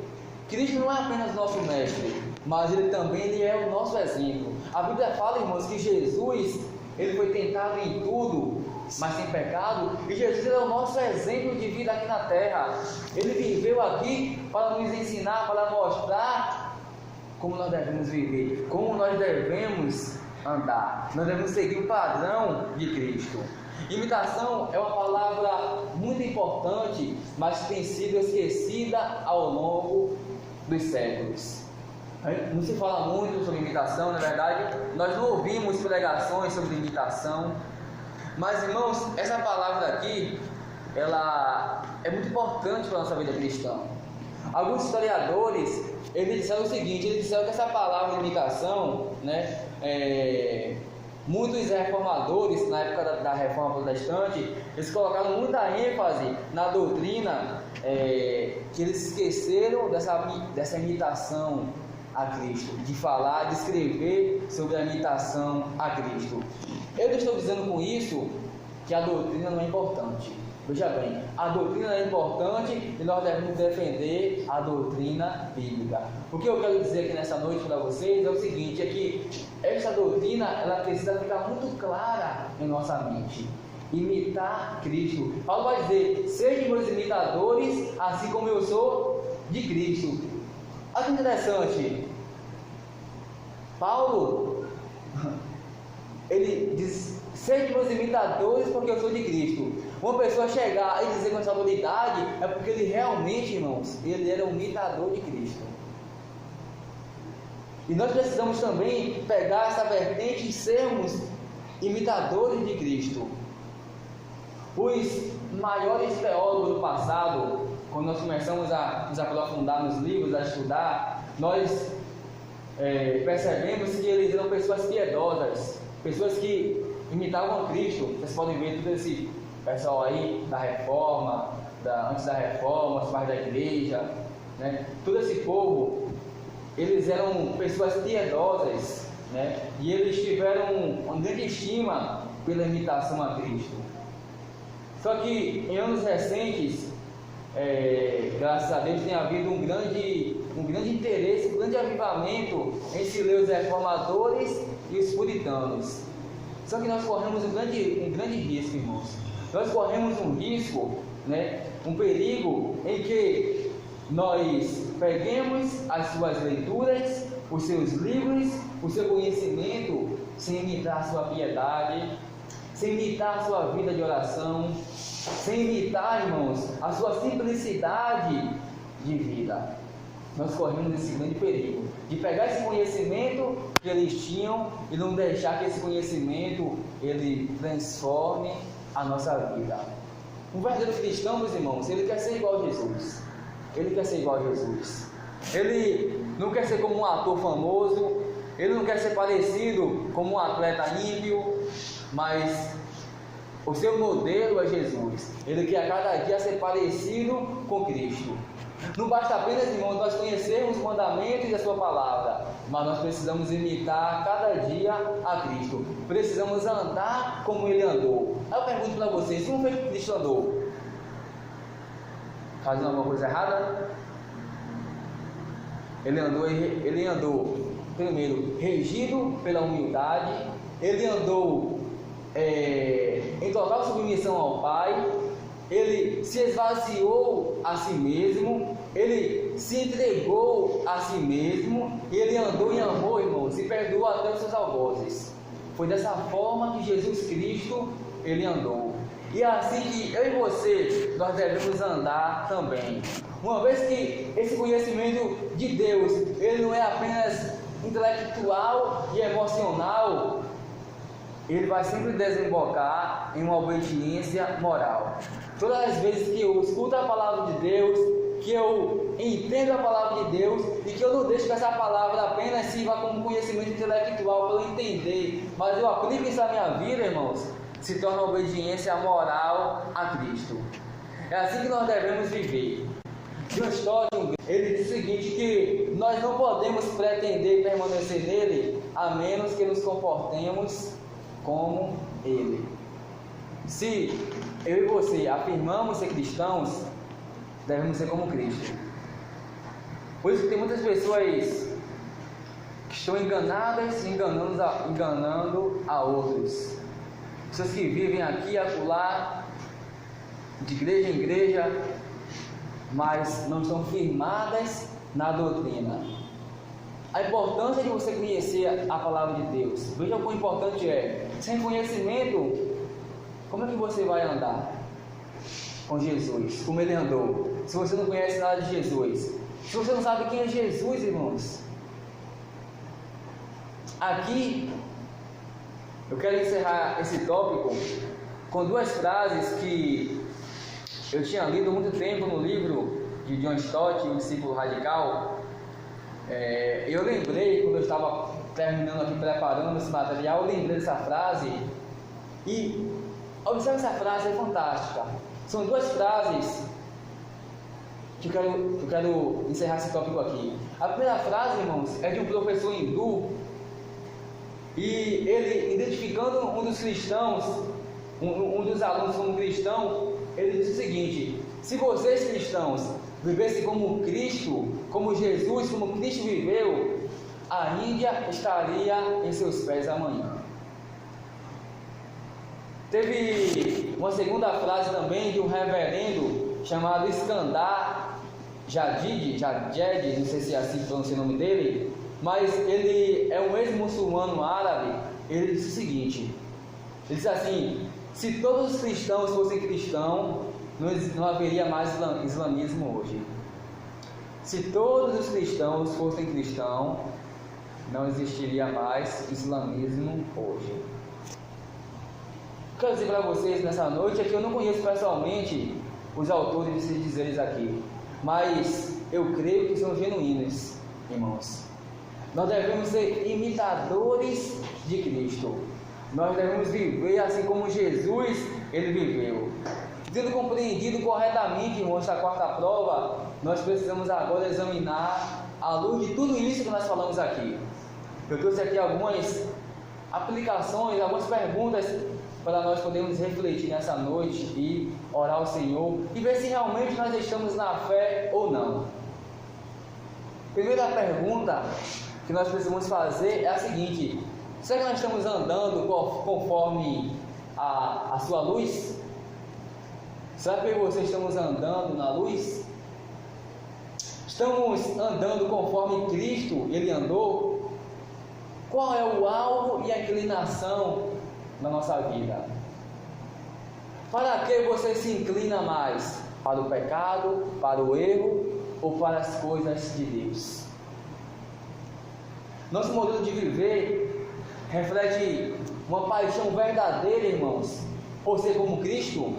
Cristo não é apenas nosso mestre, mas ele também é o nosso exemplo. A Bíblia fala, irmãos, que Jesus ele foi tentado em tudo, mas sem pecado. E Jesus é o nosso exemplo de vida aqui na terra. Ele viveu aqui para nos ensinar, para mostrar como nós devemos viver, como nós devemos andar. Nós devemos seguir o padrão de Cristo. Imitação é uma palavra muito importante, mas tem sido esquecida ao longo dos séculos. Não se fala muito sobre imitação, na verdade, nós não ouvimos pregações sobre imitação. Mas, irmãos, essa palavra aqui, ela é muito importante para a nossa vida cristã. Alguns historiadores, eles disseram o seguinte, eles disseram que essa palavra imitação, né, muitos reformadores, na época da reforma protestante, eles colocaram muita ênfase na doutrina, que eles esqueceram dessa imitação a Cristo, de falar, de escrever sobre a imitação a Cristo. Eu não estou dizendo com isso que a doutrina não é importante. Veja bem, a doutrina é importante e nós devemos defender a doutrina bíblica. O que eu quero dizer aqui nessa noite para vocês é o seguinte, é que essa doutrina ela precisa ficar muito clara em nossa mente. Imitar Cristo. Paulo vai dizer, sejam meus imitadores, assim como eu sou de Cristo. Olha que interessante, Paulo, ele diz, sejam meus imitadores porque eu sou de Cristo. Uma pessoa chegar e dizer com essa autoridade, é porque ele realmente, irmãos, ele era um imitador de Cristo. E nós precisamos também pegar essa vertente e sermos imitadores de Cristo. Os maiores teólogos do passado, quando nós começamos a nos aprofundar nos livros, a estudar, nós percebemos que eles eram pessoas piedosas, pessoas que imitavam Cristo. Vocês podem ver todo esse pessoal aí da Reforma, antes da Reforma, os pais da igreja, né? Todo esse povo, eles eram pessoas piedosas, né? E eles tiveram uma grande estima pela imitação a Cristo. Só que em anos recentes, graças a Deus, tem havido um grande interesse, um grande avivamento em se ler os reformadores e os puritanos. Só que nós corremos um grande risco, irmãos. Nós corremos um risco, né, um perigo em que nós peguemos as suas leituras, os seus livros, o seu conhecimento, sem imitar a sua piedade, sem imitar a sua vida de oração, sem imitar, irmãos, a sua simplicidade de vida. Nós corremos esse grande perigo de pegar esse conhecimento que eles tinham e não deixar que esse conhecimento ele transforme a nossa vida. Um verdadeiro cristão, meus irmãos, ele quer ser igual a Jesus. Ele quer ser igual a Jesus. Ele não quer ser como um ator famoso, ele não quer ser parecido como um atleta ímpio, mas o seu modelo é Jesus. Ele quer a cada dia ser parecido com Cristo. Não basta apenas, irmãos, nós conhecermos os mandamentos e a sua palavra, mas nós precisamos imitar cada dia a Cristo. Precisamos andar como Ele andou. Aí eu pergunto para vocês, como foi que Cristo andou? Fazendo alguma coisa errada? Ele andou primeiro regido pela humildade. Ele andou em total submissão ao Pai. Ele se esvaziou a si mesmo, ele se entregou a si mesmo, e ele andou em amor, irmãos, e perdoou até os seus algozes. Foi dessa forma que Jesus Cristo, ele andou. E é assim que eu e você, nós devemos andar também. Uma vez que esse conhecimento de Deus, ele não é apenas intelectual e emocional, ele vai sempre desembocar em uma obediência moral. Todas as vezes que eu escuto a palavra de Deus, que eu entendo a palavra de Deus e que eu não deixo que essa palavra apenas sirva como conhecimento intelectual para eu entender, mas eu aplico isso na minha vida, irmãos, se torna obediência moral a Cristo. É assim que nós devemos viver. John Stott, ele diz o seguinte, que nós não podemos pretender permanecer nele a menos que nos comportemos como Ele. Se eu e você afirmamos ser cristãos, devemos ser como Cristo. Por isso que tem muitas pessoas que estão enganadas, enganando a outros. Pessoas que vivem aqui e acolá, de igreja em igreja, mas não estão firmadas na doutrina. A importância de você conhecer a palavra de Deus. Veja o quão importante é. Sem conhecimento, como é que você vai andar com Jesus? Como ele andou? Se você não conhece nada de Jesus. Se você não sabe quem é Jesus, irmãos. Aqui, eu quero encerrar esse tópico com duas frases que eu tinha lido há muito tempo no livro de John Stott, O Discípulo Radical. Eu lembrei, quando eu estava terminando aqui, preparando esse material, eu lembrei dessa frase e observe, essa frase é fantástica. São duas frases que eu quero encerrar esse tópico aqui. A primeira frase, irmãos, é de um professor hindu e ele, identificando um dos cristãos, um dos alunos como cristão, ele disse o seguinte: se vocês cristãos vivessem como Cristo, como Jesus, como Cristo viveu, a Índia estaria em seus pés amanhã. Teve uma segunda frase também de um reverendo chamado Iskandar Jadid, não sei se é assim que pronuncia o nome dele, mas ele é um ex-muçulmano árabe. Ele disse o seguinte, ele disse assim: se todos os cristãos fossem cristãos, não haveria mais islamismo hoje. Se todos os cristãos fossem cristãos, não existiria mais islamismo hoje. quero dizer para vocês nessa noite é que eu não conheço pessoalmente os autores desses dizeres aqui, mas eu creio que são genuínos, irmãos. Nós devemos ser imitadores de Cristo. Nós devemos viver assim como Jesus ele viveu. Tendo compreendido corretamente, irmãos, essa quarta prova, nós precisamos agora examinar à luz de tudo isso que nós falamos aqui. Eu trouxe aqui algumas aplicações, algumas perguntas para nós podermos refletir nessa noite e orar ao Senhor e ver se realmente nós estamos na fé ou não. Primeira pergunta que nós precisamos fazer é a seguinte: será que nós estamos andando conforme a sua luz? Será que eu e você estamos andando na luz? Estamos andando conforme Cristo ele andou? Qual é o alvo e a inclinação na nossa vida? Para que você se inclina mais? Para o pecado, para o erro ou para as coisas de Deus? Nosso modelo de viver reflete uma paixão verdadeira, irmãos, por ser como Cristo?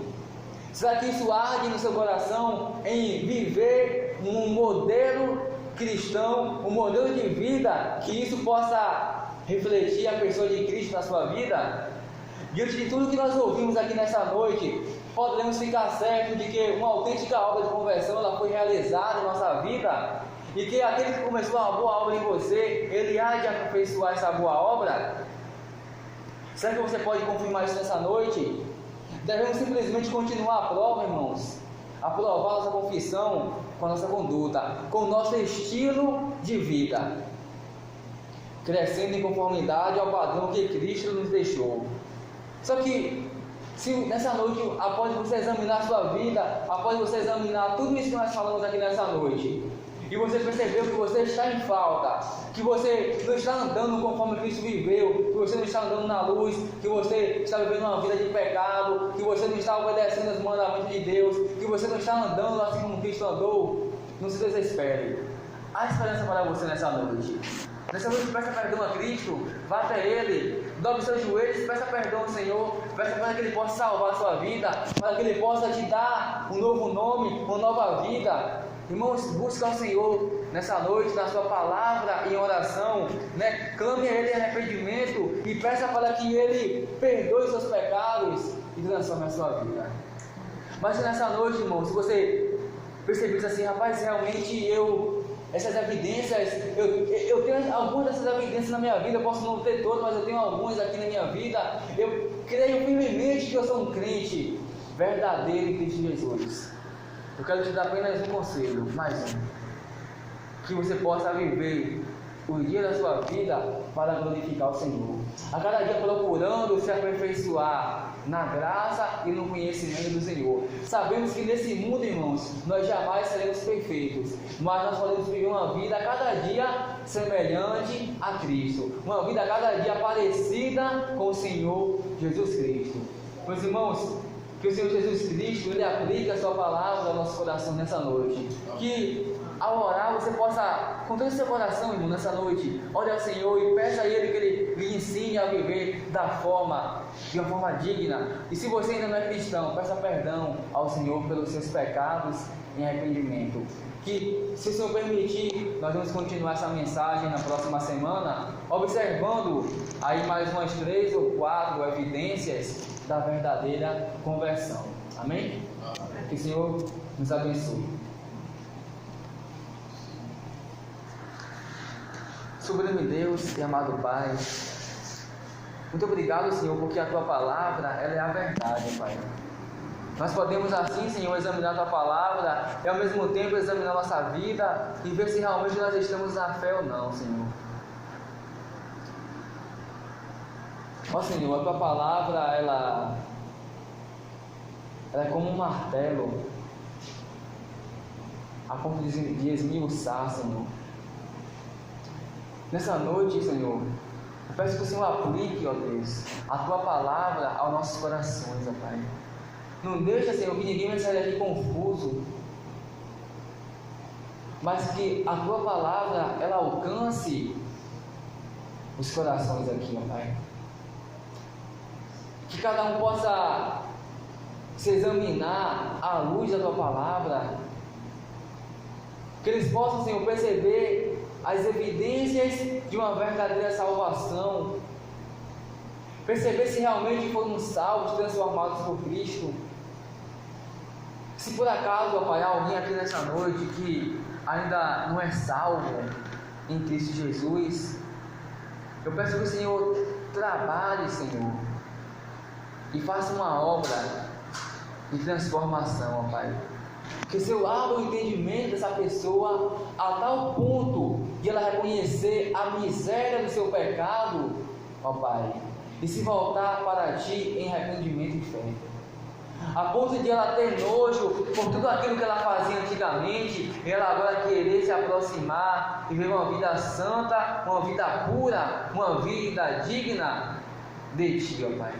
Será que isso arde no seu coração em viver um modelo cristão, um modelo de vida, que isso possa refletir a pessoa de Cristo na sua vida? Diante de tudo que nós ouvimos aqui nessa noite, podemos ficar certos de que uma autêntica obra de conversão ela foi realizada em nossa vida e que aquele que começou uma boa obra em você, ele há de aperfeiçoar essa boa obra? Será que você pode confirmar isso nessa noite? Devemos simplesmente continuar a prova, irmãos, aprovar nossa confissão com a nossa conduta, com o nosso estilo de vida, crescendo em conformidade ao padrão que Cristo nos deixou. Só que, se nessa noite, após você examinar a sua vida, após você examinar tudo isso que nós falamos aqui nessa noite, e você percebeu que você está em falta, que você não está andando conforme Cristo viveu, que você não está andando na luz, que você está vivendo uma vida de pecado, que você não está obedecendo os mandamentos de Deus, que você não está andando assim como Cristo andou, não se desespere. Há esperança para você nessa noite. Nessa noite, peça perdão a Cristo, vá até Ele, dobre seus joelhos, peça perdão ao Senhor, peça para que Ele possa salvar a sua vida, para que Ele possa te dar um novo nome, uma nova vida. Irmãos, busque ao Senhor nessa noite, na sua palavra, em oração, né? Clame a Ele em arrependimento e peça para que Ele perdoe seus pecados e transforme a sua vida. Mas nessa noite, irmãos, se você perceber assim, rapaz, realmente essas evidências, eu tenho algumas dessas evidências na minha vida, eu posso não ter todas, mas eu tenho algumas aqui na minha vida, eu creio firmemente que eu sou um crente verdadeiro em Cristo Jesus. Eu quero te dar apenas um conselho, mais um, que você possa viver o dia da sua vida para glorificar o Senhor, a cada dia procurando se aperfeiçoar na graça e no conhecimento do Senhor. Sabemos que nesse mundo, irmãos, nós jamais seremos perfeitos, mas nós podemos viver uma vida a cada dia semelhante a Cristo, uma vida a cada dia parecida com o Senhor Jesus Cristo. Meus irmãos, que o Senhor Jesus Cristo ele aplique a sua palavra ao nosso coração nessa noite, que ao orar você possa, com todo o seu coração, irmão, nessa noite, ore ao Senhor e peça a Ele que Ele lhe ensine a viver de uma forma digna. E se você ainda não é cristão, peça perdão ao Senhor pelos seus pecados em arrependimento. Que, se o Senhor permitir, nós vamos continuar essa mensagem na próxima semana, observando aí mais umas 3 ou 4 evidências da verdadeira conversão. Amém? Que o Senhor nos abençoe. Sublime Deus e amado Pai, muito obrigado, Senhor, porque a Tua palavra ela é a verdade, Pai. Nós podemos assim, Senhor, examinar a Tua palavra e ao mesmo tempo examinar a nossa vida e ver se realmente nós estamos na fé ou não, Senhor. Ó Senhor, a Tua palavra ela é como um martelo a ponto de esmiuçar, Senhor. Nessa noite, Senhor, eu peço que o Senhor aplique, ó Deus, a Tua palavra aos nossos corações, ó Pai. Não deixa, Senhor, que ninguém vai sair daqui confuso, mas que a Tua palavra, ela alcance os corações aqui, ó Pai. Que Que cada um possa se examinar à luz da tua palavra. Que eles possam, Senhor, perceber as evidências de uma verdadeira salvação. Perceber se realmente foram salvos, transformados por Cristo. Se por acaso, ó Pai, há alguém aqui nessa noite que ainda não é salvo em Cristo Jesus, eu peço que o Senhor trabalhe, Senhor, e faça uma obra de transformação, ó Pai. Que o Senhor abra o entendimento dessa pessoa a tal ponto de ela reconhecer a miséria do seu pecado, ó Pai, e se voltar para Ti em arrependimento e fé. A ponto de ela ter nojo por tudo aquilo que ela fazia antigamente, ela agora querer se aproximar e viver uma vida santa, uma vida pura, uma vida digna de Ti, ó Pai.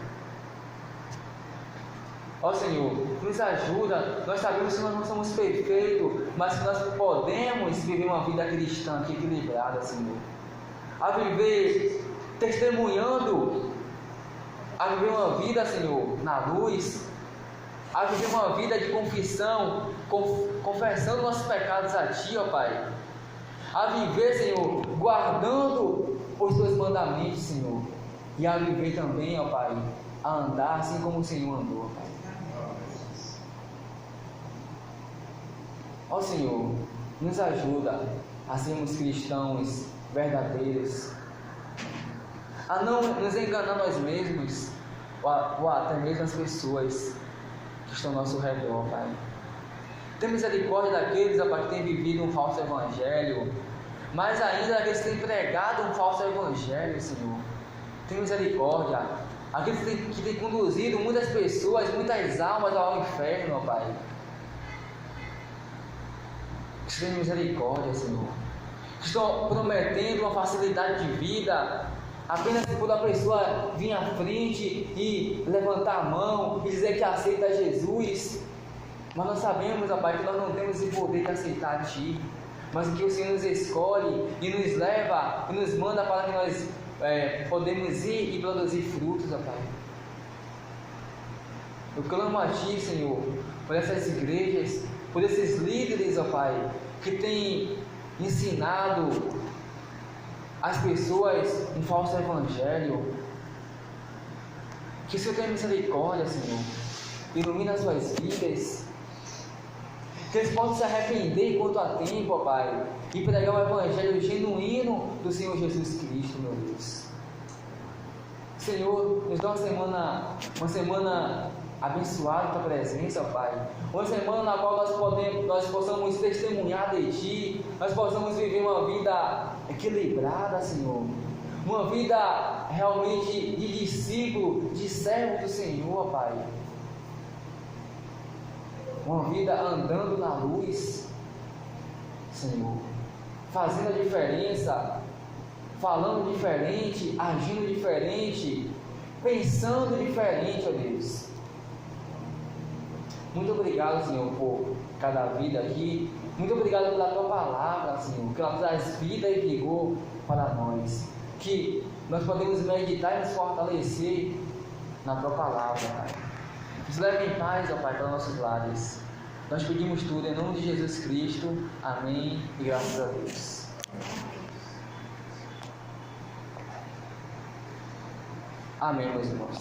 Ó Senhor, nos ajuda. Nós sabemos que nós não somos perfeitos, mas que nós podemos viver uma vida cristã equilibrada, Senhor. A viver testemunhando, a viver uma vida, Senhor, na luz, a viver uma vida de confissão, confessando nossos pecados a Ti, ó Pai. A viver, Senhor, guardando os Teus mandamentos, Senhor. E a viver também, ó Pai, a andar assim como o Senhor andou, Pai. Ó Senhor, nos ajuda a sermos cristãos verdadeiros, a não nos enganar nós mesmos, ou até mesmo as pessoas que estão ao nosso redor, Pai. Tem misericórdia daqueles, ó Pai, que têm vivido um falso evangelho, mais ainda daqueles que têm pregado um falso evangelho, Senhor. Tem misericórdia, aqueles que têm conduzido muitas pessoas, muitas almas ao inferno, ó Pai. Que tenha misericórdia, Senhor. Que estão prometendo uma facilidade de vida apenas por a pessoa vir à frente e levantar a mão e dizer que aceita Jesus. Mas nós sabemos, ó Pai, que nós não temos esse poder de aceitar a Ti, mas que o Senhor nos escolhe e nos leva e nos manda para que nós podemos ir e produzir frutos, ó Pai. Eu clamo a Ti, Senhor, por essas igrejas, por esses líderes, ó Pai, que têm ensinado as pessoas um falso evangelho. Que o Senhor tenha misericórdia, Senhor, ilumina as suas vidas, que eles possam se arrepender enquanto há tempo, ó Pai, e pregar o evangelho genuíno do Senhor Jesus Cristo, meu Deus. Senhor, nos dá uma semana abençoada da Tua presença, ó Pai. Uma semana na qual nós possamos testemunhar de Ti, nós possamos viver uma vida equilibrada, Senhor. Uma vida realmente de discípulo, de servo do Senhor, ó Pai. Uma vida andando na luz, Senhor. Fazendo a diferença, falando diferente, agindo diferente, pensando diferente, ó Deus. Muito obrigado, Senhor, por cada vida aqui. Muito obrigado pela Tua palavra, Senhor, que ela traz vida e vigor para nós. Que nós podemos meditar e nos fortalecer na Tua palavra, Pai. Nos leve em paz, ó Pai, para nossos lares. Nós pedimos tudo em nome de Jesus Cristo. Amém e graças a Deus. Amém, meus irmãos.